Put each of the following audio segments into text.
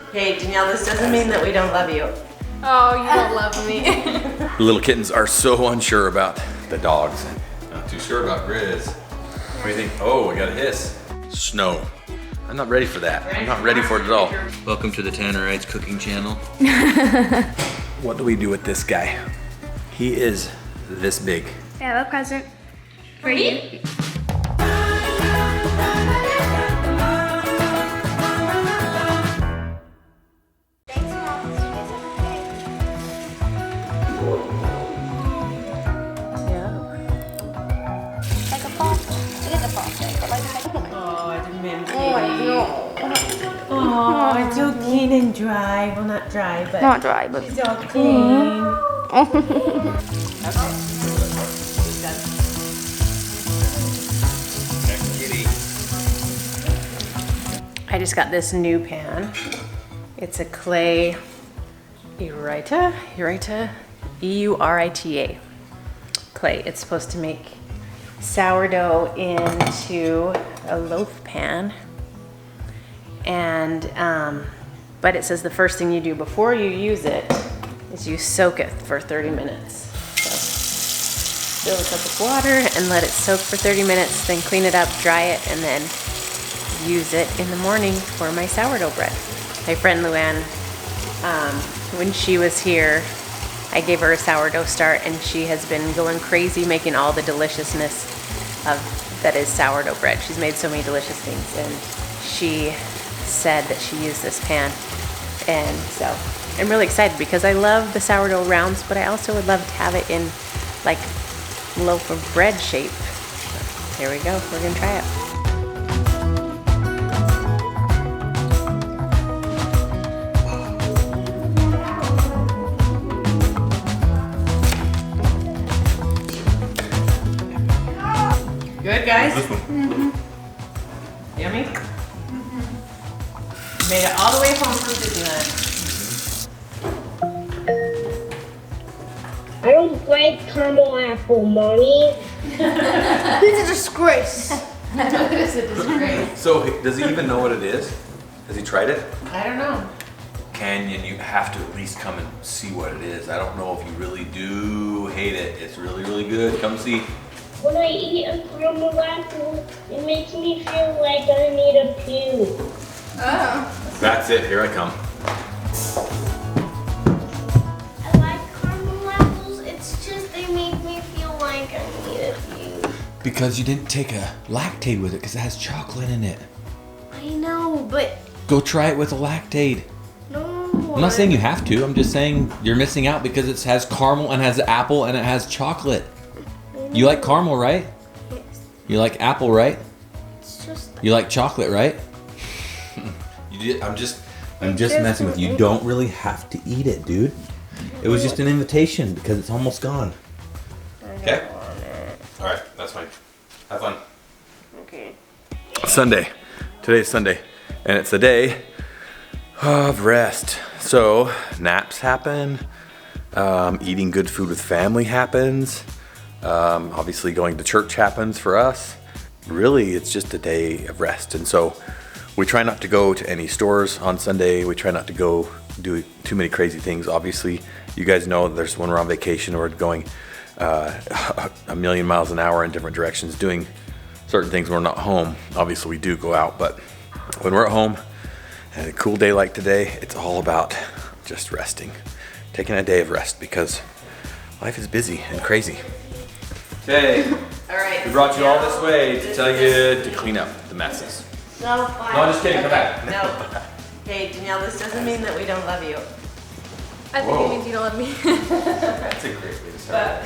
Okay, Danielle, this doesn't mean that we don't love you. Oh, you don't love me. The little kittens are so unsure about the dogs. Not too sure about Grizz. What do you think? Oh, we got a hiss. Snow. I'm not ready for that. I'm not ready for it at all. Welcome to the Tannerites cooking channel. What do we do with this guy? He is this big. I have a present for you. Oh, I didn't mean to. Oh, it's all clean and dry. Well, not dry, but Not dry, but it's all clean. I just got this new pan. It's a clay Eurita, E-U-R-I-T-A clay. It's supposed to make sourdough into a loaf pan. And, but it says the first thing you do before you use it is you soak it for 30 minutes. So fill a cup of water and let it soak for 30 minutes, then clean it up, dry it, and then use it in the morning for my sourdough bread. My friend Luann, when she was here, I gave her a sourdough start, and she has been going crazy making all the deliciousness of that is sourdough bread. She's made so many delicious things, and she said that she used this pan, and so I'm really excited because I love the sourdough rounds, but I also would love to have it in like loaf of bread shape. So here we go, we're gonna try it. Good, guys? Yummy? Made it all the way home from Disneyland. I don't like caramel apple, Mommy. It's a disgrace. It is a disgrace. So, does he even know what it is? Has he tried it? I don't know. Canyon, you have to at least come and see what it is. I don't know if you really do hate it. It's really, really good. Come see. When I eat a caramel apple, it makes me feel like I need a poo. Oh. That's it. Here I come. I like caramel apples, it's just they make me feel like I need a poo. Because you didn't take a lactate with it because it has chocolate in it. I know, but Go try it with a lactate. no. I'm not saying you have to. I'm just saying you're missing out because it has caramel and has apple and it has chocolate. You like caramel, right? You like apple, right? It's just You like chocolate, right? I'm just messing with you. You don't really have to eat it, dude. It was just an invitation because it's almost gone. Okay? All right, that's fine. Have fun. okay. Sunday. Today's Sunday, and it's a day of rest. So naps happen. Eating good food with family happens. Obviously going to church happens for us. Really, it's just a day of rest. And so we try not to go to any stores on Sunday. We try not to go do too many crazy things. Obviously, you guys know there's when we're on vacation, we're going a million miles an hour in different directions, doing certain things when we're not home. Obviously, we do go out, but when we're at home and a cool day like today, it's all about just resting, taking a day of rest because life is busy and crazy. Okay, All right. we brought you all this way to tell you to clean up the messes. No, No, I'm just kidding, come back. No. Okay, Danielle, this doesn't mean that we don't love you. I think Whoa. it means you don't love me. That's a great way to start.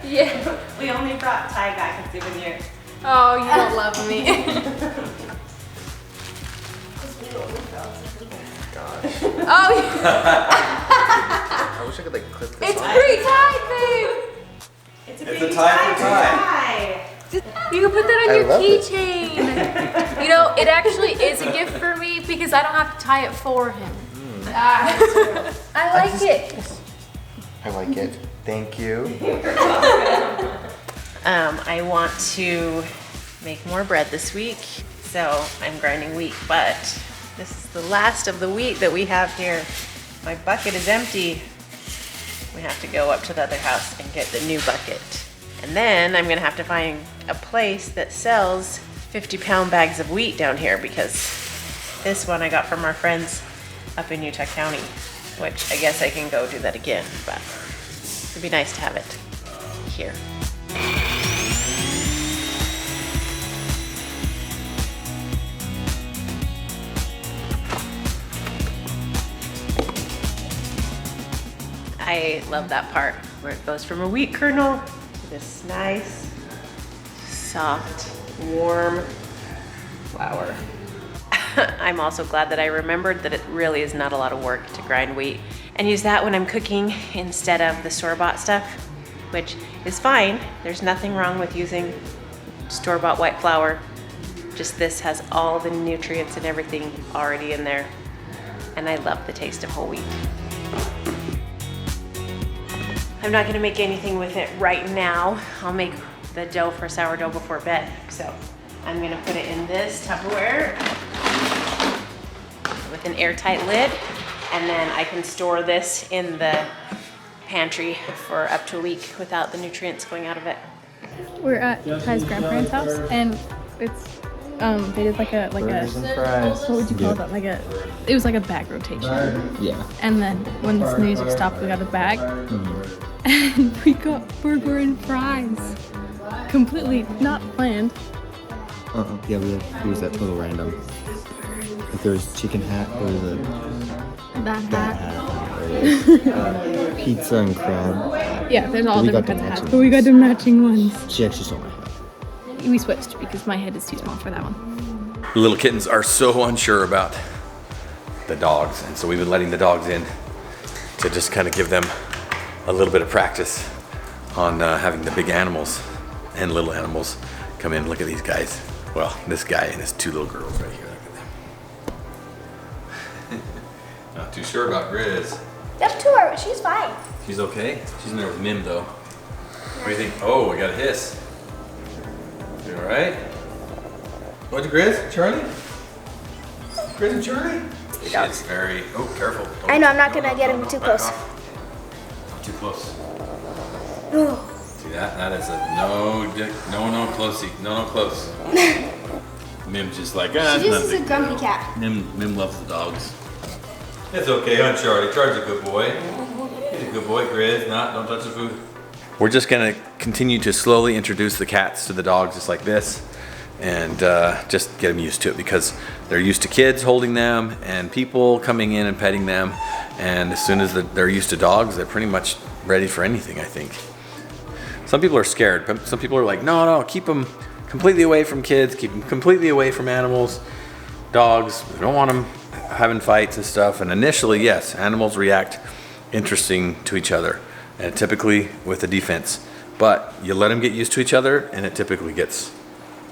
Yeah. We only brought Ty back as souvenir. Oh, you don't love me. Gosh. Oh, I wish I could like clip this it's on. pre-tied, babe. It's It's a tie for tie. You can put that on I your love it. keychain. You know, it actually is a gift for me because I don't have to tie it for him. Ah, I like it. I like it. Thank you. I want to make more bread this week, so I'm grinding wheat, but This is the last of the wheat that we have here. My bucket is empty. We have to go up to the other house and get the new bucket. And then I'm gonna have to find a place that sells 50-pound bags of wheat down here, because this one I got from our friends up in Utah County, which I guess I can go do that again, but it'd be nice to have it here. I love that part where it goes from a wheat kernel to this nice, soft, warm flour. I'm also glad that I remembered that it really is not a lot of work to grind wheat, and use that when I'm cooking instead of the store-bought stuff, which is fine. There's nothing wrong with using store-bought white flour. Just this has all the nutrients and everything already in there, and I love the taste of whole wheat. I'm not gonna make anything with it right now. I'll make the dough for sourdough before bed. So I'm gonna put it in this Tupperware with an airtight lid, and then I can store this in the pantry for up to a week without the nutrients going out of it. We're at Ty's grandparents' house, and it's they did like a what would you call that? It was like a bag rotation. Yeah. And then when the music stopped, we got a bag, and we got burger and fries. Completely not planned. Yeah, it was that total random. If there was chicken hat, or That hat. Pizza and crab. Yeah, there's all We different got kinds of the hats, matching but we got the matching ones. She actually stole my hat. We switched because my head is too small for that one. The little kittens are so unsure about the dogs, and so we've been letting the dogs in to just kind of give them a little bit of practice on having the big animals and little animals come in. Look at these guys. Well, this guy and his two little girls right here. Look at them. Not too sure about Grizz. Up to her. She's fine. She's okay? She's in there with Mim though. What do you think? Oh, we got a hiss. You all right? What'd you, Grizz? Charlie? Grizz and Charlie? She's very, oh, careful. I know, I'm not gonna get him too close. Not too close. See that? That is a no, dick, no closey, no close. Mim's just like, She just is a grumpy cat. Mim loves the dogs. It's okay, huh, Charlie? Charlie's a good boy. He's a good boy, Grizz. Don't touch the food. We're just gonna continue to slowly introduce the cats to the dogs just like this, and just get them used to it, because they're used to kids holding them and people coming in and petting them, and as soon as they're used to dogs, they're pretty much ready for anything, I think. Some people are scared, but some people are like, no, keep them completely away from kids, keep them completely away from animals, dogs. We don't want them having fights and stuff. And initially, yes, animals react interesting to each other, and typically with a defense. But you let them get used to each other, and it typically gets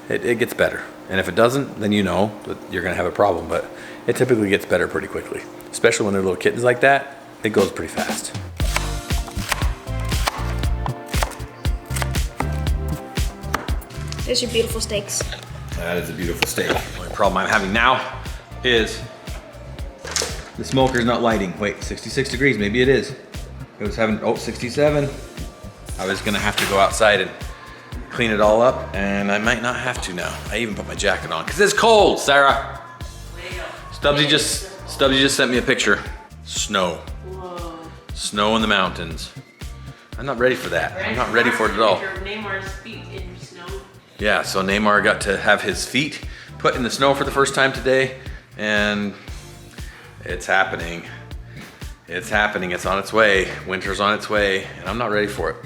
better. And if it doesn't, then you know that you're gonna have a problem. But it typically gets better pretty quickly, especially when they're little kittens like that. It goes pretty fast. There's your beautiful steaks. That is a beautiful steak. The only problem I'm having now is the smoker's not lighting. Wait, 66 degrees, maybe it is. It was having, 67. I was gonna have to go outside and clean it all up, and I might not have to now. I even put my jacket on, because it's cold, Sarah. Stubbsy just sent me a picture. Snow. Whoa. Snow in the mountains. I'm not ready for that. I'm not ready for it at all. Neymar's feet in snow. Yeah, so Neymar got to have his feet put in the snow for the first time today, and it's happening. It's happening, it's on its way. Winter's on its way, and I'm not ready for it.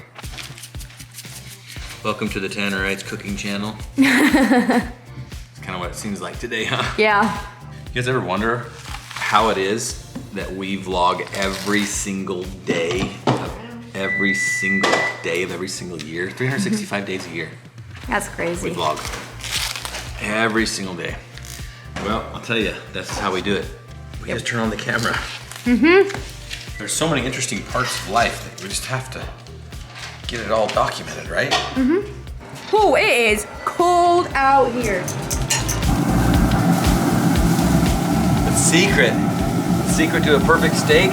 Welcome to the Tannerites cooking channel. It's kind of what it seems like today, huh? Yeah. You guys ever wonder how it is that we vlog every single day of every single year? 365 days a year. That's We crazy. vlog every single day. Well, I'll tell you, that's how we do it. We just turn on the camera. There's so many interesting parts of life that we just have to get it all documented, right? Oh, it is cold out here. It's Secret to a perfect steak.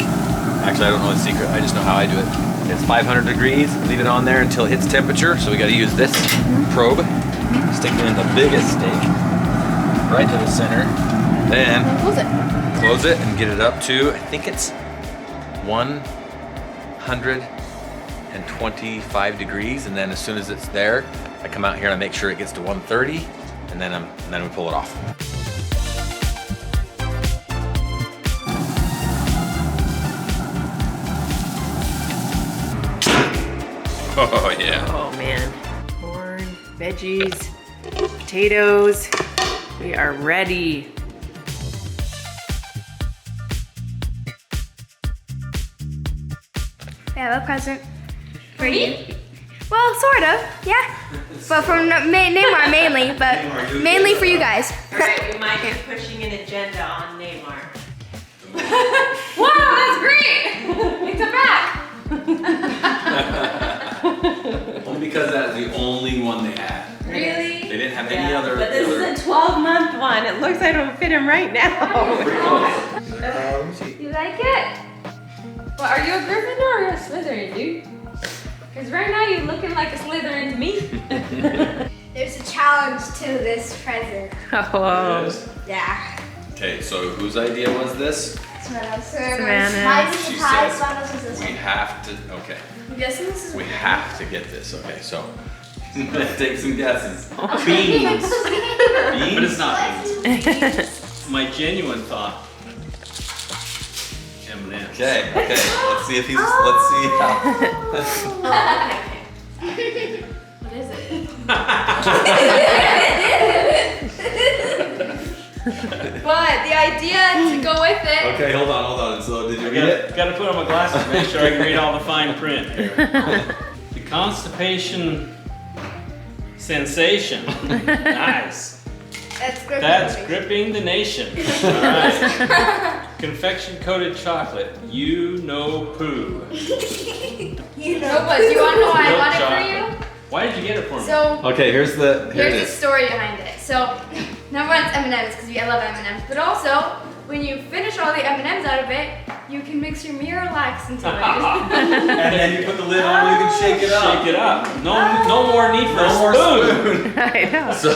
Actually, I don't know the secret. I just know how I do it. It's 500 degrees. Leave it on there until it hits temperature. So we got to use this probe. Stick it in the biggest steak, right to the center. Then close it and get it up to, I think it's 125 degrees. And then as soon as it's there, I come out here and I make sure it gets to 130, and then we pull it off. Oh yeah. Oh man. Corn, veggies, potatoes. We are ready. I have a present for you. Well, sort of, yeah. But from Neymar mainly, but mainly for you guys. Alright, we might be pushing an agenda on Neymar. Wow, that's great! It's a back! Only because that is the only one they had. Really? They didn't have any other. But this is a 12-month one. It looks like it'll fit him right now. You like it? Well, are you a Gryffindor or a Slytherin, dude? Because right now you're looking like a Slytherin to me. There's a challenge to this present. Oh. Yeah. Okay, so whose idea was this? Savannah. Mine is She the pie, says Savannah's is this we one. have to. Okay, I'm guessing this is we have to get this. Okay, so let's take some guesses. Beans. Beans? But it's not beans. My genuine thought. M&M's. Okay, let's see if he's. Let's see how. What is it? But the idea to go with it. Okay, hold on. So did you read it? Gotta put on my glasses to make sure I can read all the fine print here. The constipation sensation. Nice. That's gripping the nation. All right. Confection coated chocolate. You know poo. No, but do you want to know why I Milk got it chocolate. for you? Why did you get it for me? So Okay, here it here's the is. story behind it. So number one is M&M's because I love M&M's, but also when you finish all the M&M's out of it, you can mix your Miralax into it. And then you put the lid on, you can shake it up. Shake it up. No more need for a No more spoon. I know. So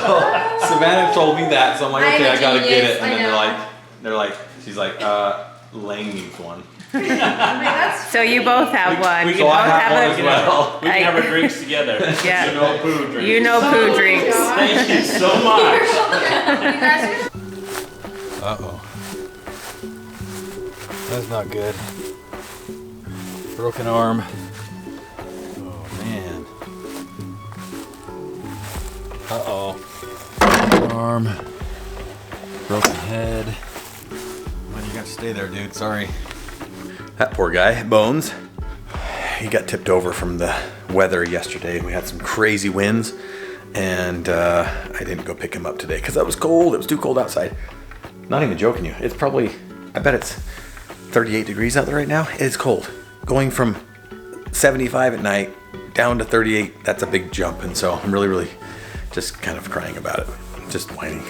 Savannah told me that, so I'm like, I'm okay, a I gotta get genius, it. And I then know. they're like, she's like, Lane needs one. So you both have one. we You can both have have one a. as well. We can have our drinks together. Yeah. You know poo drinks. You know poo drinks. Thank you so much. Uh-oh. That's not good. Broken arm. Oh, man. Uh-oh. Broken arm. Broken head. Well, you gotta stay there, dude. Sorry. That poor guy, Bones. He got tipped over from the weather yesterday. We had some crazy winds. And I didn't go pick him up today because it was cold. It was too cold outside. Not even joking you. It's probably, I bet it's 38 degrees out there right now. It's cold. Going from 75 at night down to 38, that's a big jump. And so I'm really just kind of crying about it. Just whining.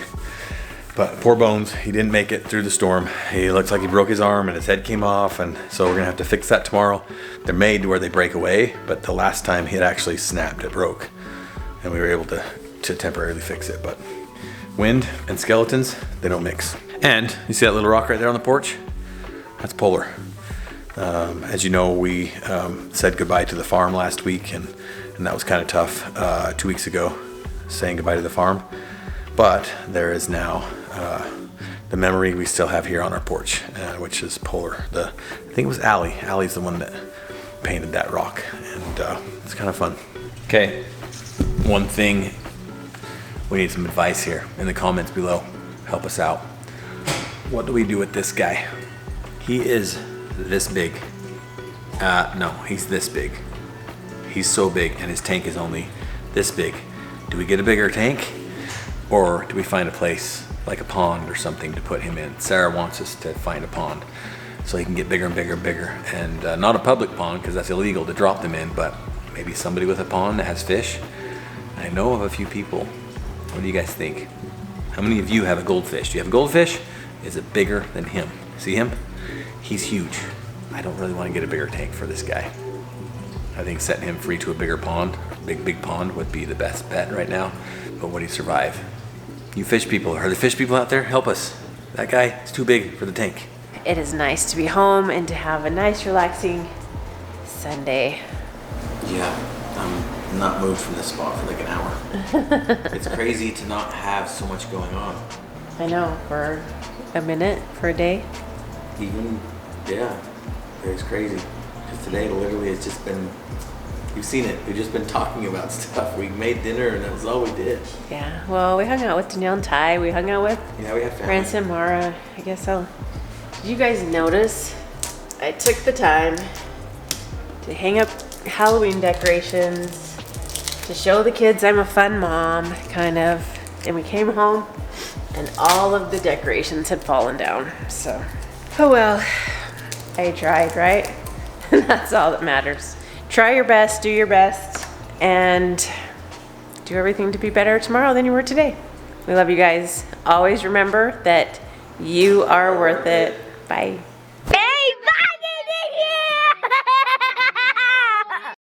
But poor Bones, he didn't make it through the storm. He looks like he broke his arm and his head came off. And so we're gonna have to fix that tomorrow. They're made to where they break away, but the last time he had actually snapped, it broke. And we were able to temporarily fix it. But wind and skeletons, they don't mix. And you see that little rock right there on the porch? That's Polar. As you know, we said goodbye to the farm last week, and that was kind of tough 2 weeks ago, saying goodbye to the farm. But there is now the memory we still have here on our porch, which is Polar. I think it was Allie. Allie's the one that painted that rock, and it's kind of fun. Okay, one thing, we need some advice here in the comments below. Help us out. What do we do with this guy? He is this big. No, he's this big. He's so big, and his tank is only this big. Do we get a bigger tank? Or do we find a place like a pond or something to put him in? Sarah wants us to find a pond so he can get bigger and bigger and bigger. And not a public pond, because that's illegal to drop them in, but maybe somebody with a pond that has fish. I know of a few people. What do you guys think? How many of you have a goldfish? Do you have a goldfish? is it bigger than him. See him? He's huge. I don't really want to get a bigger tank for this guy. I think setting him free to a bigger pond, big pond, would be the best bet right now. But would he survive? You fish people, are there fish people out there? Help us. That guy is too big for the tank. It is nice to be home and to have a nice, relaxing Sunday. Yeah, I'm not moved from this spot for like an hour. It's crazy to not have so much going on. I know, for a minute, for a day. Even, yeah, it's crazy. Because today literally has just been, you've seen it, we've just been talking about stuff. We made dinner and that was all we did. Yeah, well, we hung out with Danielle and Ty. We hung out with we had family. Francis and Mara. I guess I'll... Did you guys notice? I took the time to hang up Halloween decorations, to show the kids I'm a fun mom, kind of. And we came home and all of the decorations had fallen down, so. Oh well, I tried, right? And that's all that matters. Try your best, do your best, and do everything to be better tomorrow than you were today. We love you guys. Always remember that you are worth it. Bye.